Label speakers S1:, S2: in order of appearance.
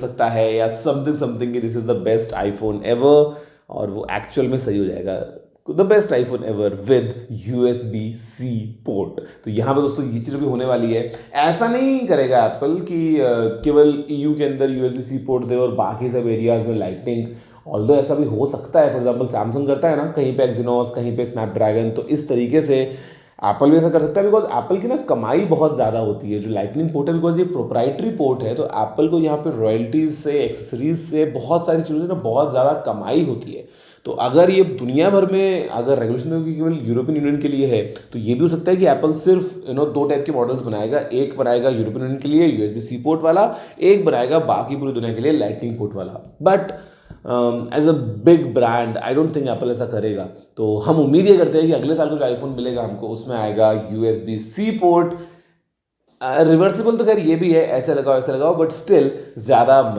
S1: सकता है या समथिंग समथिंग कि this is the best iPhone ever, और वो एक्चुअल में सही हो जाएगा। The best iPhone ever with USB-C port. तो यहाँ पे दोस्तों ये चीज़ भी होने वाली है। ऐसा नहीं करेगा एप्पल कि केवल EU के अंदर USB-C पोर्ट दे और बाकी सब एरियाज में लाइटनिंग। ऑल्दो ऐसा भी हो सकता है, फॉर एग्जाम्पल सैमसंग करता है ना, कहीं पे एक्सिनोस कहीं पे स्नैपड्रैगन, तो इस तरीके से एप्पल भी ऐसा कर सकता है। बिकॉज एप्पल की ना कमाई बहुत ज़्यादा होती है जो लाइटनिंग पोर्ट है, बिकॉज ये प्रोप्राइटरी पोर्ट है, तो एप्पल को यहाँ पे रॉयल्टीज से, एक्सेसरीज से, बहुत सारी चीज़ों से ना बहुत ज़्यादा कमाई होती है। तो अगर ये दुनिया भर में अगर रेगुलेशन होगी केवल यूरोपियन यूनियन के लिए है, तो ये भी हो सकता है कि एप्पल सिर्फ दो टाइप के मॉडल्स बनाएगा। एक बनाएगा यूरोपियन यूनियन के लिए USB-C पोर्ट वाला, एक बनाएगा बाकी पूरी दुनिया के लिए लाइटनिंग पोर्ट वाला। But as a big brand I don't think Apple ऐसा करेगा। तो हम उम्मीद ये करते हैं कि अगले साल जो आईफोन मिलेगा हमको उसमें आएगा USB-C पोर्ट। रिवर्सिबल तो खैर ये भी है, ऐसे लगाओ बट स्टिल ज़्यादा